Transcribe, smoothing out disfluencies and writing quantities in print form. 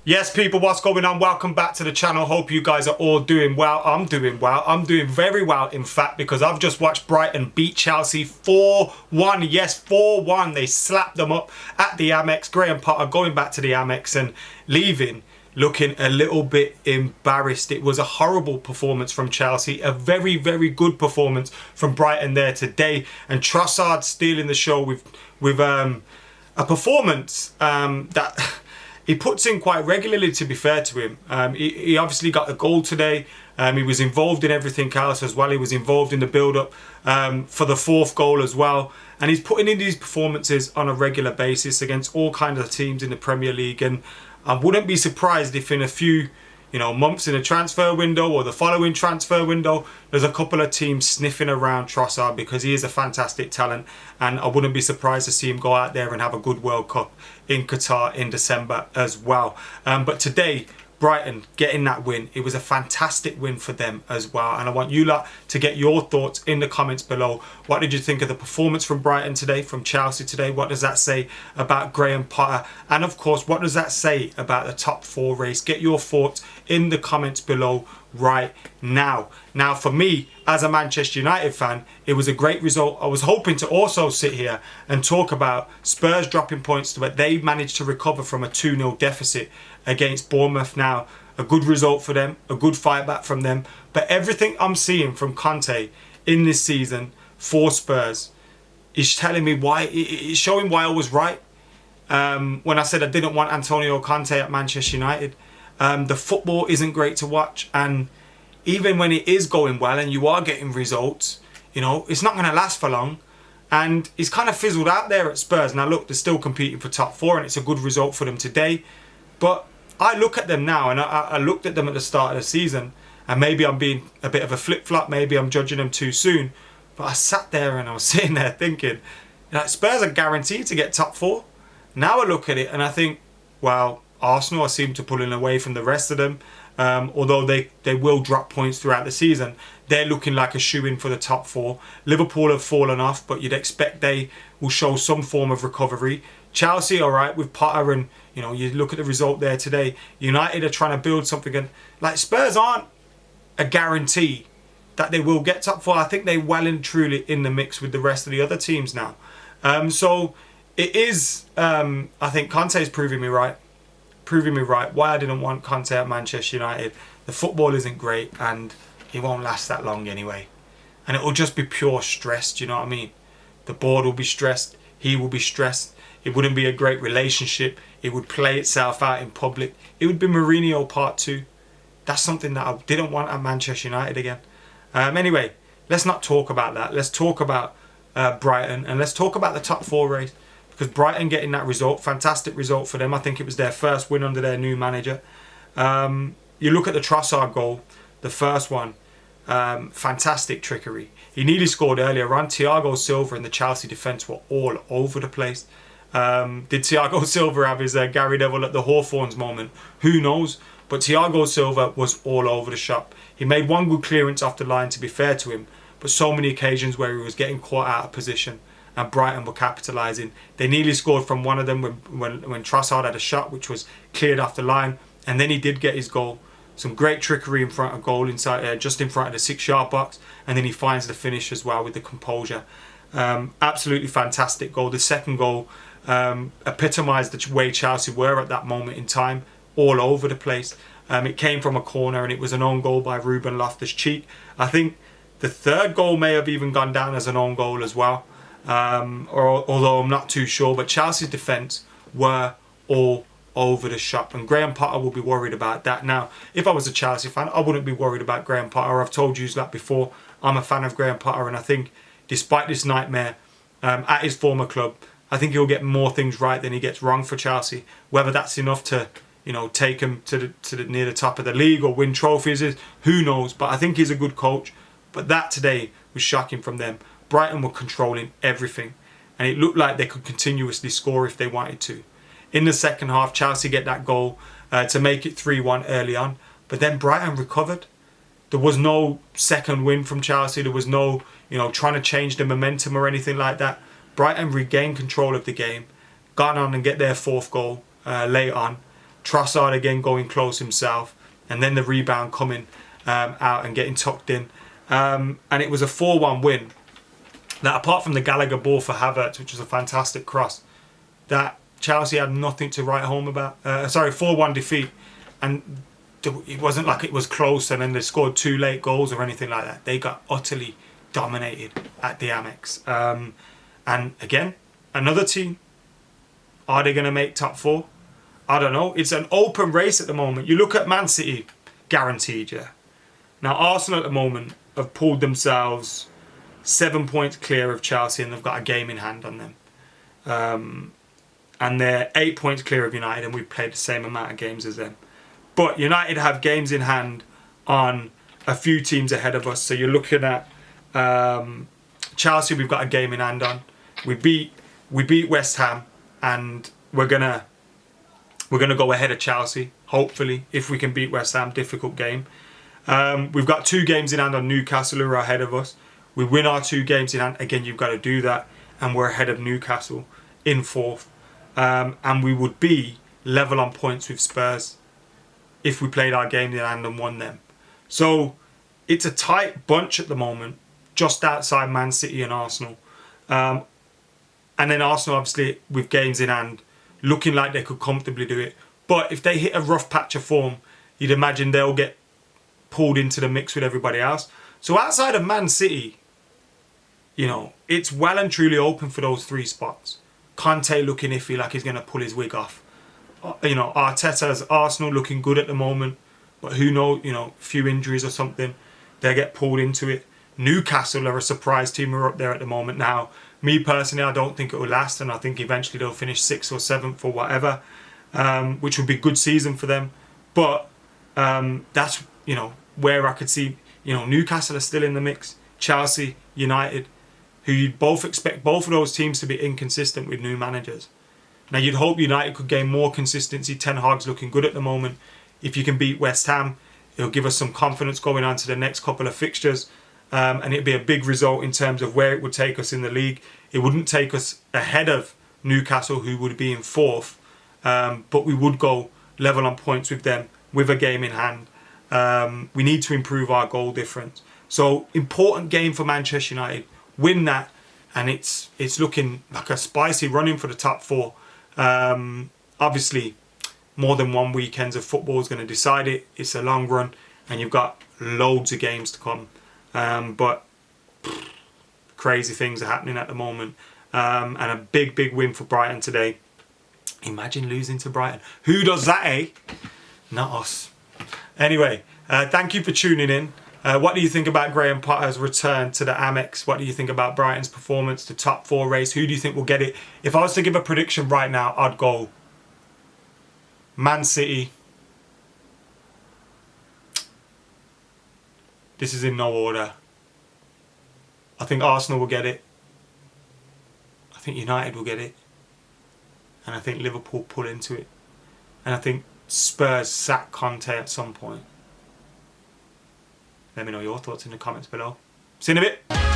Yes, people, what's going on? Welcome back to the channel. Hope you guys are all doing well. I'm doing well. I'm doing very well, in fact, because I've just watched Brighton beat Chelsea 4-1. Yes, 4-1. They slapped them up at the AMEX. Graham Potter going back to the AMEX and leaving looking a little bit embarrassed. It was a horrible performance from Chelsea. A very, very good performance from Brighton there today. And Trossard stealing the show with a performance that... he puts in quite regularly, to be fair to him. He obviously got a goal today. He was involved in everything else as well. He was involved in the build-up for the fourth goal as well. And he's putting in these performances on a regular basis against all kinds of teams in the Premier League. And I wouldn't be surprised if in a few months in a transfer window or the following transfer window, there's a couple of teams sniffing around Trossard, because he is a fantastic talent, and I wouldn't be surprised to see him go out there and have a good World Cup in Qatar in December as well. But today, Brighton getting that win, it was a fantastic win for them as well. And I want you lot to get your thoughts in the comments below. What did you think of the performance from Brighton today, from Chelsea today? What does that say about Graham Potter? And of course, what does that say about the top four race? Get your thoughts in the comments below right now. Now, for me, as a Manchester United fan, it was a great result. I was hoping to also sit here and talk about Spurs dropping points, but they managed to recover from a 2-0 deficit against Bournemouth. Now, a good result for them, a good fight back from them. But everything I'm seeing from Conte in this season for Spurs is telling me why, it's showing why I was right when I said I didn't want Antonio Conte at Manchester United. The football isn't great to watch, and even when it is going well and you are getting results, it's not going to last for long. And he's kind of fizzled out there at Spurs. Now look, they're still competing for top four, and it's a good result for them today. But I look at them now, and I looked at them at the start of the season, and maybe I'm being a bit of a flip-flop, maybe I'm judging them too soon, but I sat there and I was sitting there thinking, Spurs are guaranteed to get top four. Now I look at it and I think, well, Arsenal seem to pulling away from the rest of them. Although they will drop points throughout the season, they're looking like a shoe-in for the top four. Liverpool have fallen off, but you'd expect they will show some form of recovery. Chelsea, all right, with Potter, and you look at the result there today. United are trying to build something, and like Spurs aren't a guarantee that they will get top four. I think they're well and truly in the mix with the rest of the other teams now. So it is, I think Conte's proving me right why I didn't want Conte at Manchester United. The football isn't great, and it won't last that long anyway, and it will just be pure stress. Do you know what I mean? The board will be stressed, he will be stressed. It wouldn't be a great relationship. It would play itself out in public. It would be Mourinho part 2. That's something that I didn't want at Manchester United again. Anyway, let's not talk about that. Let's talk about Brighton, and let's talk about the top four race. Because Brighton getting that result, fantastic result for them. I think it was their first win under their new manager. You look at the Trossard goal, the first one, fantastic trickery. He nearly scored earlier on. Thiago Silva and the Chelsea defence were all over the place. Did Thiago Silva have his Gary Neville at the Hawthorns moment? Who knows? But Thiago Silva was all over the shop. He made one good clearance off the line, to be fair to him, but so many occasions where he was getting caught out of position, and Brighton were capitalising. They nearly scored from one of them when Trossard had a shot which was cleared off the line, and then he did get his goal. Some great trickery in front of goal, inside just in front of the 6-yard box, and then he finds the finish as well with the composure. Absolutely fantastic goal. The second goal epitomised the way Chelsea were at that moment in time, all over the place. It came from a corner, and it was an own goal by Ruben Loftus-Cheek. I think the third goal may have even gone down as an own goal as well. Although I'm not too sure, but Chelsea's defence were all over the shop, and Graham Potter will be worried about that. Now, if I was a Chelsea fan, I wouldn't be worried about Graham Potter. I've told you that before. I'm a fan of Graham Potter, and I think despite this nightmare at his former club, I think he'll get more things right than he gets wrong for Chelsea. Whether that's enough to take him to the near the top of the league or win trophies, who knows, but I think he's a good coach. But that today was shocking from them. Brighton were controlling everything, and it looked like they could continuously score if they wanted to. In the second half, Chelsea get that goal to make it 3-1 early on, but then Brighton recovered. There was no second win from Chelsea. There was no, trying to change the momentum or anything like that. Brighton regained control of the game, gone on and get their fourth goal late on. Trossard again going close himself, and then the rebound coming out and getting tucked in. And it was a 4-1 win. That apart from the Gallagher ball for Havertz, which was a fantastic cross, that Chelsea had nothing to write home about. 4-1 defeat. And it wasn't like it was close and then they scored 2 late goals or anything like that. They got utterly dominated at the AMEX. And again, another team. Are they going to make top 4? I don't know. It's an open race at the moment. You look at Man City, guaranteed, yeah. Now, Arsenal at the moment have pulled themselves 7 points clear of Chelsea and they've got a game in hand on them. And they're 8 points clear of United and we've played the same amount of games as them. But United have games in hand on a few teams ahead of us. So you're looking at Chelsea, we've got a game in hand on. We beat West Ham and we're gonna go ahead of Chelsea, hopefully, if we can beat West Ham. Difficult game. We've got 2 games in hand on Newcastle who are ahead of us. We win our 2 games in hand. Again, you've got to do that. And we're ahead of Newcastle in 4th. And we would be level on points with Spurs if we played our game in hand and won them. So it's a tight bunch at the moment, just outside Man City and Arsenal. And then Arsenal, obviously, with games in hand, looking like they could comfortably do it. But if they hit a rough patch of form, you'd imagine they'll get pulled into the mix with everybody else. So outside of Man City, you know, it's well and truly open for those 3 spots. Conte looking iffy, like he's going to pull his wig off. You know, Arteta's Arsenal looking good at the moment. But who knows, you know, a few injuries or something, they get pulled into it. Newcastle are a surprise team who are up there at the moment. Now, me personally, I don't think it will last. And I think eventually they'll finish 6th or 7th or whatever. Which would be a good season for them. But that's, you know, where I could see, you know, Newcastle are still in the mix. Chelsea, United, who you'd both expect both of those teams to be inconsistent with new managers. Now, you'd hope United could gain more consistency. Ten Hag's looking good at the moment. If you can beat West Ham, it'll give us some confidence going on to the next couple of fixtures. And it'd be a big result in terms of where it would take us in the league. It wouldn't take us ahead of Newcastle, who would be in 4th. But we would go level on points with them with a game in hand. We need to improve our goal difference. So, important game for Manchester United. Win that, and it's looking like a spicy run-in for the top 4. Obviously, more than one weekend of football is going to decide it. It's a long run, and you've got loads of games to come. But crazy things are happening at the moment. And a big win for Brighton today. Imagine losing to Brighton. Who does that, eh? Not us. Anyway, thank you for tuning in. What do you think about Graham Potter's return to the AMEX? What do you think about Brighton's performance, the top 4 race? Who do you think will get it? If I was to give a prediction right now, I'd go Man City. This is in no order. I think Arsenal will get it. I think United will get it. And I think Liverpool pull into it. And I think Spurs sack Conte at some point. Let me know your thoughts in the comments below. See you in a bit.